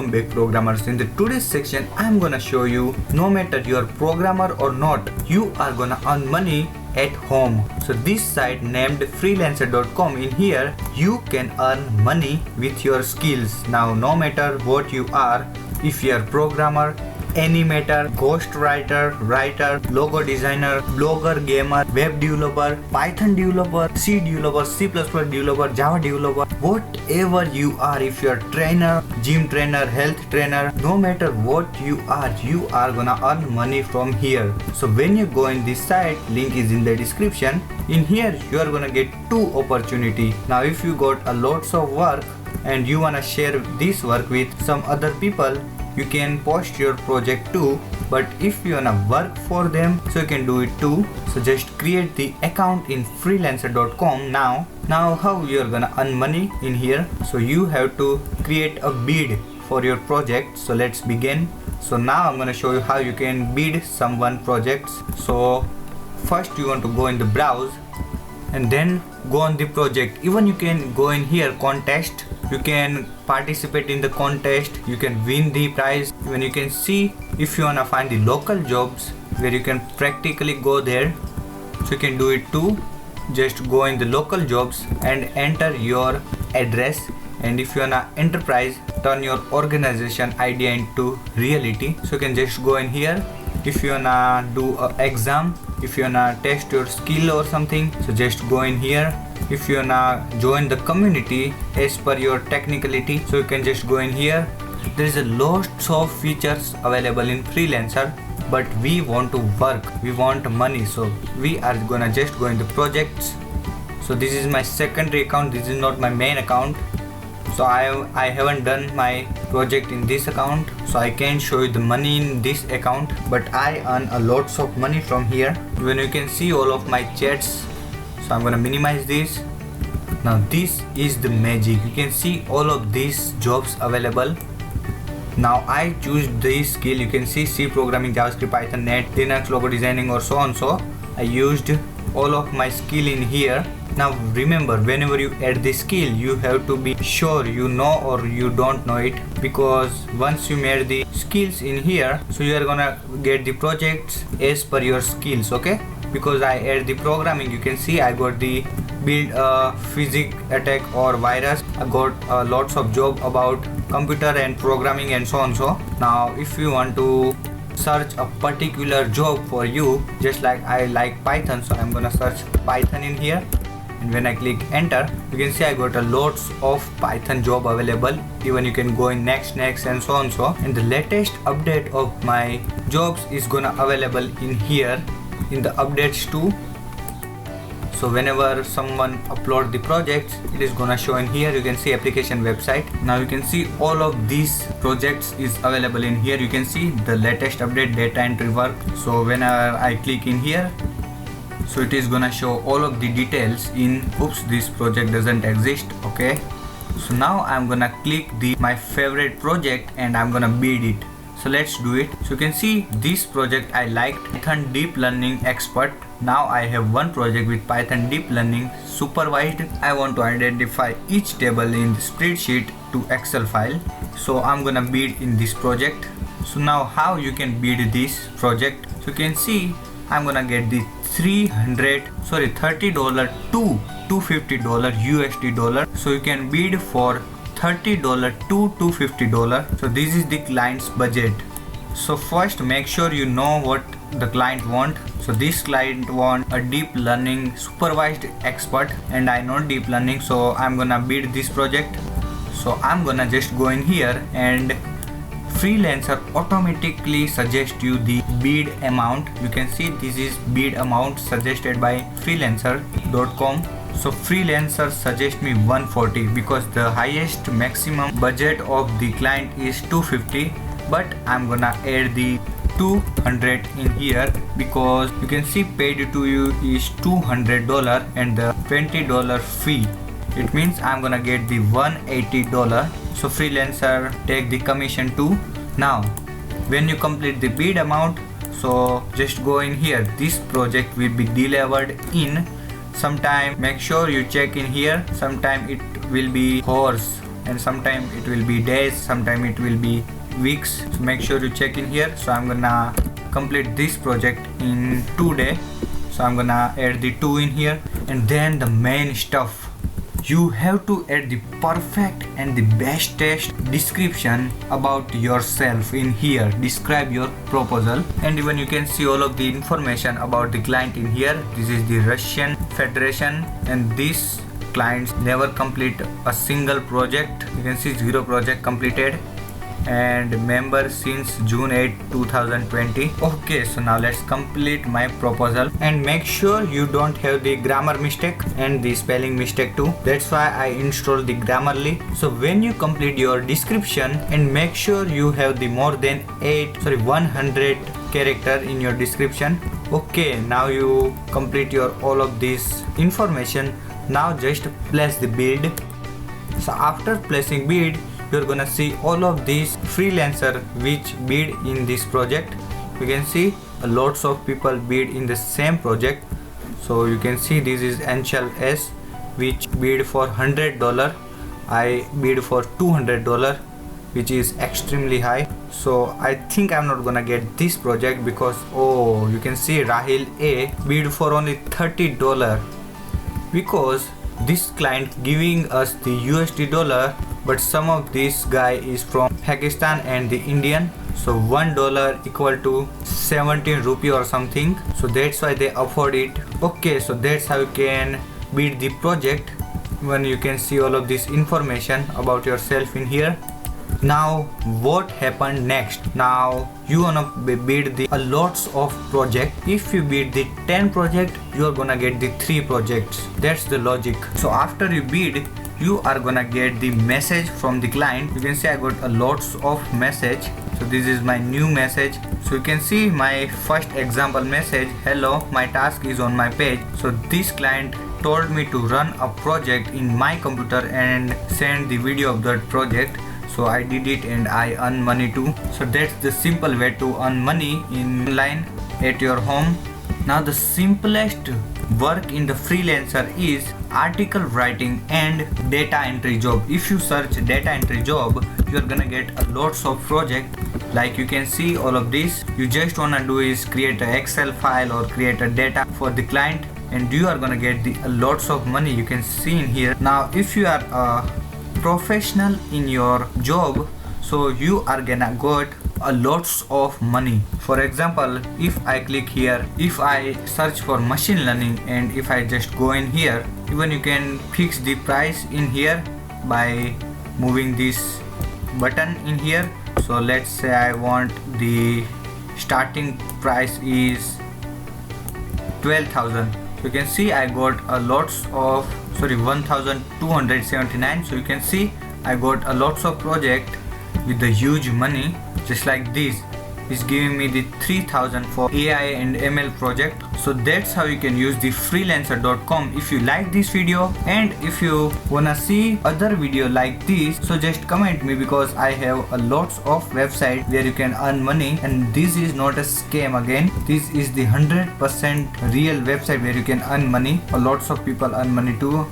Welcome back programmers. In the today's section I'm gonna show you, no matter you're programmer or not, you are gonna earn money at home. So this site named freelancer.com, in here you can earn money with your skills. Now no matter what you are, if you're programmer, animator, ghostwriter, writer, logo designer, blogger, gamer, web developer, Python developer, C developer, C++ developer, Java developer, whatever you are, if you're trainer, gym trainer, health trainer, no matter what you are gonna earn money from here. So when you go in this site, link is in the description. In here you are gonna get two opportunity. Now if you got a lots of work and you wanna share this work with some other people, you can post your project too. But if you wanna work for them, so you can do it too. So just create the account in freelancer.com. Now how you are gonna earn money in here? So you have to create a bid for your project. So let's begin. So now I'm gonna show you how you can bid someone projects. So first you want to go in the browse and then go on the project. Even you can go in here contest, you can participate in the contest, you can win the prize. Even you can see if you wanna find the local jobs where you can practically go there, so you can do it too. Just go in the local jobs and enter your address, and if you wanna enterprise, turn your organization idea into reality, so you can just go in here. If you wanna do a exam, if you wanna test your skill or something, so just go in here. If you wanna join the community as per your technicality, so you can just go in here. There is a lots of features available in freelancer, but we want to work, we want money, so we are gonna just go in the projects. So this is my secondary account, this is not my main account. So I haven't done my project in this account, so I can't show you the money in this account, but I earn a lots of money from here. When you can see all of my chats, so I'm gonna minimize this. Now this is the magic, you can see all of these jobs available. Now I choose this skill, you can see C programming, JavaScript, Python, Net, Linux, logo designing, or so on. So I used all of my skill in here. Now remember, whenever you add the skill, you have to be sure you know or you don't know it, because once you made the skills in here, so you are gonna get the projects as per your skills, okay? Because I add the programming, you can see I got the build a physics attack or virus. I got lots of job about computer and programming and so on. So now if you want to search a particular job for you, just like I like Python, so I'm gonna search Python in here, and when I click enter, you can see I got a lots of Python job available. Even you can go in next and so on. So and the latest update of my jobs is gonna available in here in the updates too. So whenever someone upload the projects, it is gonna show in here. You can see application website. Now you can see all of these projects is available in here. You can see the latest update, data entry work. So whenever I click in here, so it is gonna show all of the details in oops, this project doesn't exist, okay? So now I'm gonna click my favorite project and I'm gonna bid it. So let's do it. So you can see this project I liked, Python deep learning expert. Now I have one project with Python deep learning supervised. I want to identify each table in the spreadsheet to Excel file. So I'm gonna bid in this project. So now how you can bid this project? So you can see I'm gonna get the $30 to $250 USD dollar. So you can bid for $30 to $250. So this is the client's budget. So first make sure you know what the client want. So this client want a deep learning supervised expert, and I know deep learning, so I'm gonna bid this project. So I'm gonna just go in here, and freelancer automatically suggest you the bid amount. You can see this is bid amount suggested by freelancer.com. So freelancer suggest me 140 because the highest maximum budget of the client is 250, but I'm gonna add the 200 in here because you can see paid to you is $200 and the $20 fee. It means I'm gonna get the $180. So freelancer take the commission too. Now when you complete the bid amount, so just go in here. This project will be delivered in sometime. Make sure you check in here. Sometime it will be hours and sometime it will be days, sometime it will be weeks. So make sure you check in here. So I'm gonna complete this project in 2 days. So I'm gonna add the 2 in here, and then the main stuff. You have to add the perfect and the best test description about yourself in here. Describe your proposal, and even you can see all of the information about the client in here. This is the Russian Federation, and these clients never complete a single project. You can see 0 project completed, and member since June 8, 2020. Okay, so now let's complete my proposal, and make sure you don't have the grammar mistake and the spelling mistake too. That's why I installed the Grammarly. So when you complete your description, and make sure you have the more than 100 character in your description. Okay, now you complete your all of this information. Now just place the bid. So after placing bid, you're gonna see all of these freelancer which bid in this project. You can see lots of people bid in the same project. So you can see this is Anshal S which bid for $100. I bid for $200, which is extremely high. So I think I'm not gonna get this project because you can see Rahil A bid for only $30, because this client giving us the USD dollar, but some of this guy is from Pakistan and the Indian. So $1 equal to 17 rupee or something. So that's why they afford it. Okay, so that's how you can bid the project when you can see all of this information about yourself in here. Now what happened next? Now you wanna bid the lots of project. If you bid the 10 project, you are gonna get the 3 projects. That's the logic. So after you bid, you are gonna get the message from the client. You can see I got a lots of message. So this is my new message. So you can see my first example message. Hello, my task is on my page. So this client told me to run a project in my computer and send the video of that project. So I did it and I earn money too. So that's the simple way to earn money in online at your home. Now the simplest work in the freelancer is article writing and data entry job. If you search data entry job, you're gonna get a lots of project. Like you can see all of this. You just wanna do is create an Excel file or create a data for the client, and you are gonna get the lots of money. You can see in here. Now if you are a professional in your job, so you are gonna get a lots of money. For example, if I click here, if I search for machine learning, and if I just go in here, even you can fix the price in here by moving this button in here. So let's say I want the starting price is 12,000. So you can see I got a lots of 1,279. So you can see I got a lots of project with the huge money. Just like this is giving me the 3,000 for AI and ML project. So that's how you can use the freelancer.com. If you like this video, and if you wanna see other video like this, so just comment me, because I have a lots of website where you can earn money, and this is not a scam again. This is the 100% real website where you can earn money. A lots of people earn money too,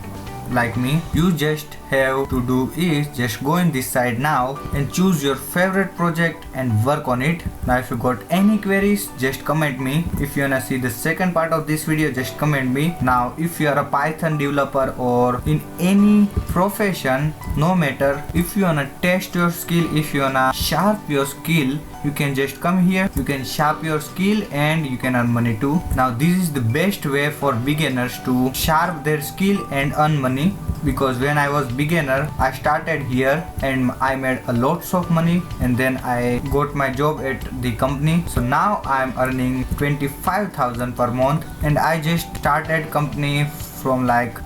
like me. You just have to do is just go in this side now and choose your favorite project and work on it. Now if you got any queries, just comment me. If you wanna see the second part of this video, just comment me. Now if you are a Python developer or in any profession, no matter, if you wanna test your skill, if you wanna sharp your skill, you can just come here, you can sharp your skill and you can earn money too. Now this is the best way for beginners to sharp their skill and earn money, because when I was beginner, I started here and I made a lots of money, and then I got my job at the company. So now I'm earning 25,000 per month, and I just started company from like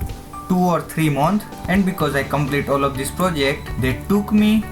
2 or 3 months, and because I complete all of this project, they took me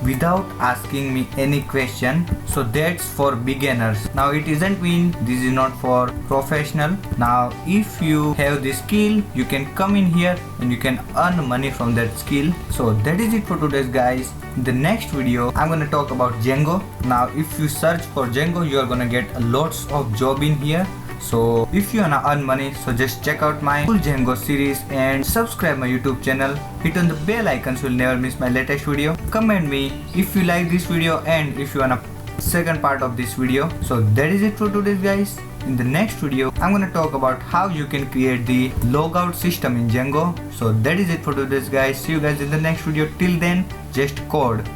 without asking me any question. So that's for beginners. Now it isn't mean this is not for professional. Now if you have the skill, you can come in here and you can earn money from that skill. So that is it for today's guys. In the next video I'm gonna talk about Django. Now if you search for Django, you are gonna get a lots of job in here. So if you wanna earn money, so just check out my full Django series and subscribe my YouTube channel. Hit on the bell icon so you'll never miss my latest video. Comment me if you like this video and if you wanna second part of this video. So that is it for today, guys. In the next video, I'm gonna talk about how you can create the logout system in Django. So that is it for today, guys. See you guys in the next video. Till then, just code.